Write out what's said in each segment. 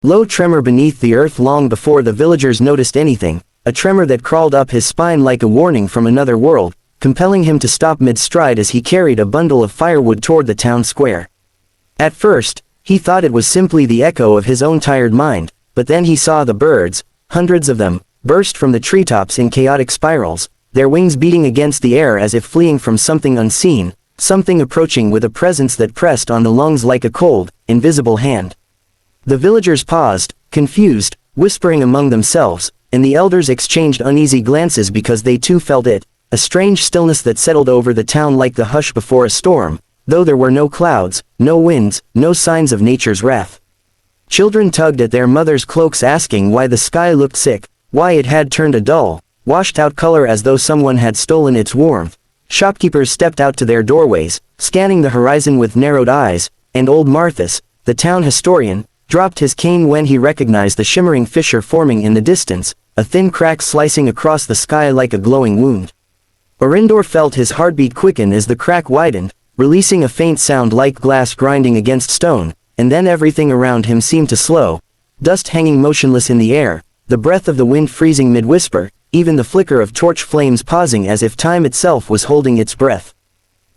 Low tremor beneath the earth long before the villagers noticed anything, a tremor that crawled up his spine like a warning from another world, compelling him to stop mid-stride as he carried a bundle of firewood toward the town square. At first, he thought it was simply the echo of his own tired mind, but then he saw the birds, hundreds of them, burst from the treetops in chaotic spirals, their wings beating against the air as if fleeing from something unseen, something approaching with a presence that pressed on the lungs like a cold, invisible hand. The villagers paused, confused, whispering among themselves, and the elders exchanged uneasy glances because they too felt it, a strange stillness that settled over the town like the hush before a storm, though there were no clouds, no winds, no signs of nature's wrath. Children tugged at their mothers' cloaks asking why the sky looked sick, why it had turned a dull, washed-out color as though someone had stolen its warmth. Shopkeepers stepped out to their doorways, scanning the horizon with narrowed eyes, and old Marthas, the town historian, dropped his cane when he recognized the shimmering fissure forming in the distance, a thin crack slicing across the sky like a glowing wound. Eryndor felt his heartbeat quicken as the crack widened, releasing a faint sound like glass grinding against stone, and then everything around him seemed to slow, dust hanging motionless in the air, the breath of the wind freezing mid-whisper, even the flicker of torch flames pausing as if time itself was holding its breath.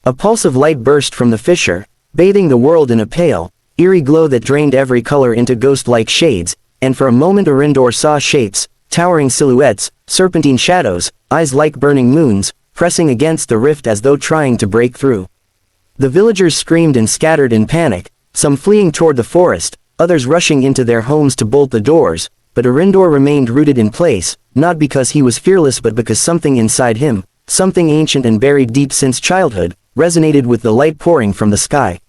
A pulse of light burst from the fissure, bathing the world in a pale, eerie glow that drained every color into ghost-like shades, and for a moment Eryndor saw shapes, towering silhouettes, serpentine shadows, eyes like burning moons, pressing against the rift as though trying to break through. The villagers screamed and scattered in panic, some fleeing toward the forest, others rushing into their homes to bolt the doors, but Eryndor remained rooted in place, not because he was fearless but because something inside him, something ancient and buried deep since childhood, resonated with the light pouring from the sky.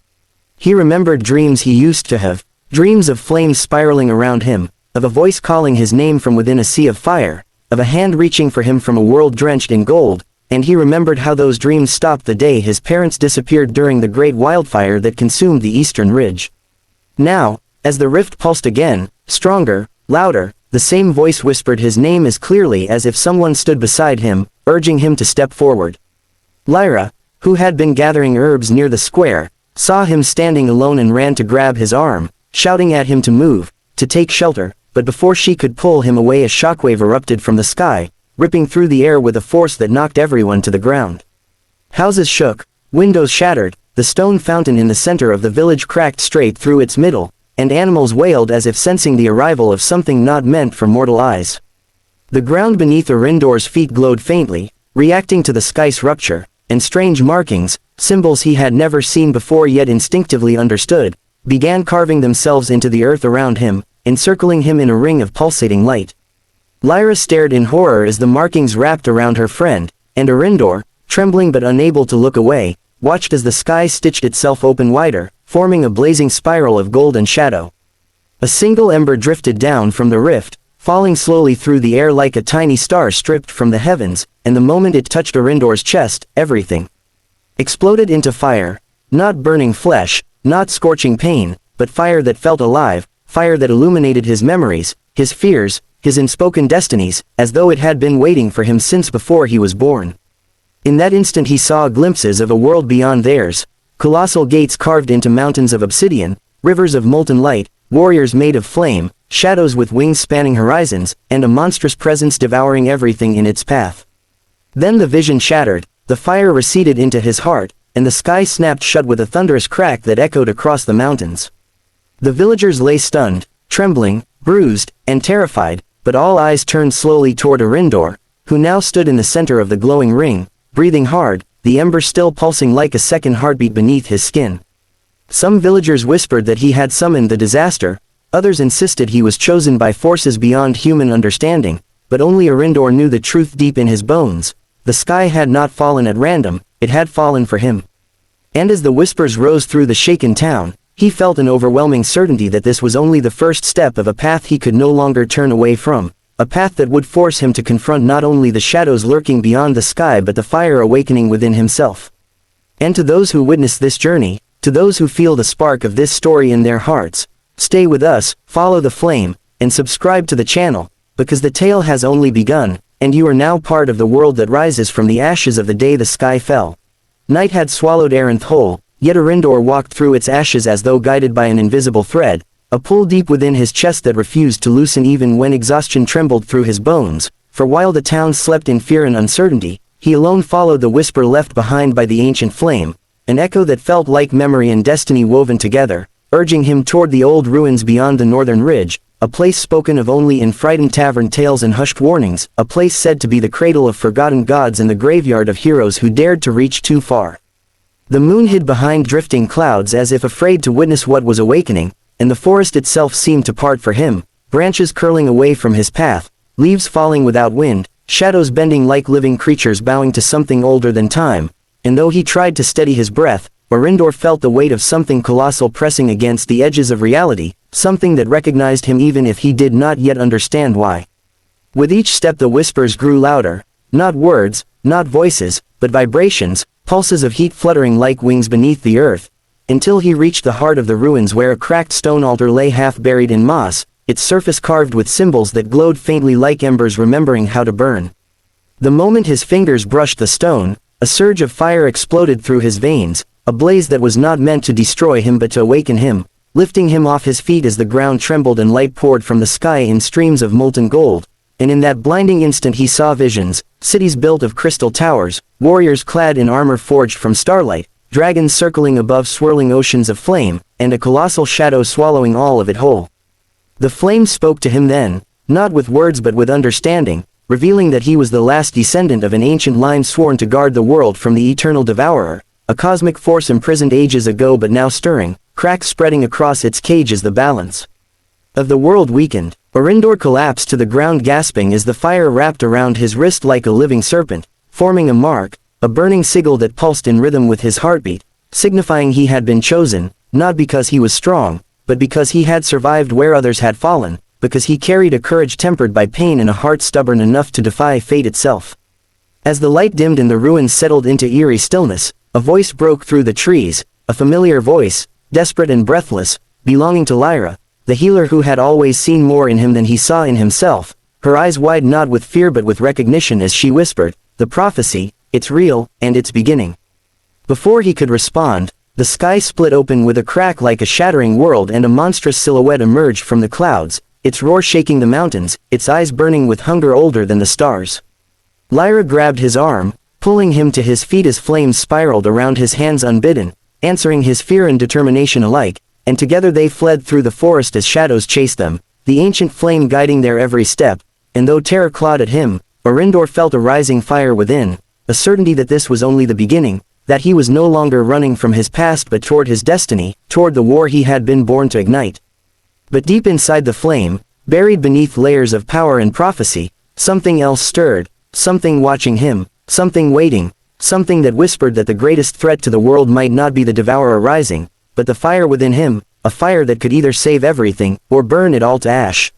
He remembered dreams he used to have, dreams of flames spiraling around him, of a voice calling his name from within a sea of fire, of a hand reaching for him from a world drenched in gold, and he remembered how those dreams stopped the day his parents disappeared during the great wildfire that consumed the eastern ridge. Now, as the rift pulsed again, stronger, louder, the same voice whispered his name as clearly as if someone stood beside him, urging him to step forward. Lyra, who had been gathering herbs near the square, saw him standing alone and ran to grab his arm, shouting at him to move, to take shelter, but before she could pull him away a shockwave erupted from the sky, ripping through the air with a force that knocked everyone to the ground. Houses shook, windows shattered, the stone fountain in the center of the village cracked straight through its middle, and animals wailed as if sensing the arrival of something not meant for mortal eyes. The ground beneath Eryndor's feet glowed faintly, reacting to the sky's rupture, and strange markings, symbols he had never seen before yet instinctively understood, began carving themselves into the earth around him, encircling him in a ring of pulsating light. Lyra stared in horror as the markings wrapped around her friend, and Eryndor, trembling but unable to look away, watched as the sky stitched itself open wider, forming a blazing spiral of golden shadow. A single ember drifted down from the rift, falling slowly through the air like a tiny star stripped from the heavens, and the moment it touched Eryndor's chest, everything exploded into fire, not burning flesh, not scorching pain, but fire that felt alive, fire that illuminated his memories, his fears, his unspoken destinies, as though it had been waiting for him since before he was born. In that instant he saw glimpses of a world beyond theirs, colossal gates carved into mountains of obsidian, rivers of molten light, warriors made of flame, shadows with wings spanning horizons, and a monstrous presence devouring everything in its path. Then the vision shattered, the fire receded into his heart, and the sky snapped shut with a thunderous crack that echoed across the mountains. The villagers lay stunned, trembling, bruised, and terrified, but all eyes turned slowly toward Eryndor, who now stood in the center of the glowing ring, breathing hard, the ember still pulsing like a second heartbeat beneath his skin. Some villagers whispered that he had summoned the disaster, others insisted he was chosen by forces beyond human understanding, but only Eryndor knew the truth deep in his bones. The sky had not fallen at random, it had fallen for him. And as the whispers rose through the shaken town, he felt an overwhelming certainty that this was only the first step of a path he could no longer turn away from, a path that would force him to confront not only the shadows lurking beyond the sky but the fire awakening within himself. And to those who witness this journey, to those who feel the spark of this story in their hearts, stay with us, follow the flame, and subscribe to the channel, because the tale has only begun, and you are now part of the world that rises from the ashes of the day the sky fell. Night had swallowed Eryndor whole, yet Eryndor walked through its ashes as though guided by an invisible thread, a pull deep within his chest that refused to loosen even when exhaustion trembled through his bones, for while the town slept in fear and uncertainty, he alone followed the whisper left behind by the ancient flame, an echo that felt like memory and destiny woven together, urging him toward the old ruins beyond the northern ridge, a place spoken of only in frightened tavern tales and hushed warnings, a place said to be the cradle of forgotten gods and the graveyard of heroes who dared to reach too far. The moon hid behind drifting clouds as if afraid to witness what was awakening, and the forest itself seemed to part for him, branches curling away from his path, leaves falling without wind, shadows bending like living creatures bowing to something older than time, and though he tried to steady his breath, Eryndor felt the weight of something colossal pressing against the edges of reality, something that recognized him even if he did not yet understand why. With each step the whispers grew louder, not words, not voices, but vibrations, pulses of heat fluttering like wings beneath the earth, until he reached the heart of the ruins where a cracked stone altar lay half buried in moss, its surface carved with symbols that glowed faintly like embers remembering how to burn. The moment his fingers brushed the stone, a surge of fire exploded through his veins, a blaze that was not meant to destroy him but to awaken him, lifting him off his feet as the ground trembled and light poured from the sky in streams of molten gold, and in that blinding instant he saw visions, cities built of crystal towers, warriors clad in armor forged from starlight, dragons circling above swirling oceans of flame, and a colossal shadow swallowing all of it whole. The flame spoke to him then, not with words but with understanding, revealing that he was the last descendant of an ancient line sworn to guard the world from the eternal devourer, a cosmic force imprisoned ages ago but now stirring, cracks spreading across its cage as the balance of the world weakened. Eryndor collapsed to the ground gasping as the fire wrapped around his wrist like a living serpent, forming a mark, a burning sigil that pulsed in rhythm with his heartbeat, signifying he had been chosen, not because he was strong, but because he had survived where others had fallen, because he carried a courage tempered by pain and a heart stubborn enough to defy fate itself. As the light dimmed and the ruins settled into eerie stillness, a voice broke through the trees, a familiar voice, desperate and breathless, belonging to Lyra, the healer who had always seen more in him than he saw in himself, her eyes wide not with fear but with recognition as she whispered, "The prophecy, it's real, and it's beginning." Before he could respond, the sky split open with a crack like a shattering world and a monstrous silhouette emerged from the clouds, its roar shaking the mountains, its eyes burning with hunger older than the stars. Lyra grabbed his arm, pulling him to his feet as flames spiraled around his hands unbidden, answering his fear and determination alike, and together they fled through the forest as shadows chased them, the ancient flame guiding their every step, and though terror clawed at him, Eryndor felt a rising fire within, a certainty that this was only the beginning, that he was no longer running from his past but toward his destiny, toward the war he had been born to ignite. But deep inside the flame, buried beneath layers of power and prophecy, something else stirred, something watching him, something waiting, something that whispered that the greatest threat to the world might not be the devourer rising, but the fire within him, a fire that could either save everything, or burn it all to ash.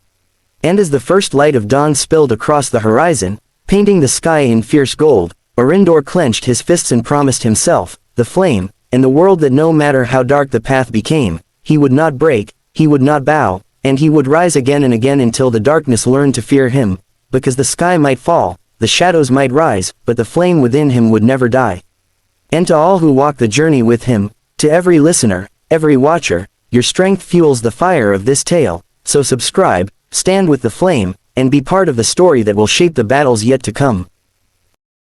And as the first light of dawn spilled across the horizon, painting the sky in fierce gold, Eryndor clenched his fists and promised himself, the flame, and the world that no matter how dark the path became, he would not break, he would not bow, and he would rise again and again until the darkness learned to fear him, because the sky might fall, the shadows might rise, but the flame within him would never die. And to all who walk the journey with him, to every listener, every watcher, your strength fuels the fire of this tale, so subscribe, stand with the flame, and be part of the story that will shape the battles yet to come.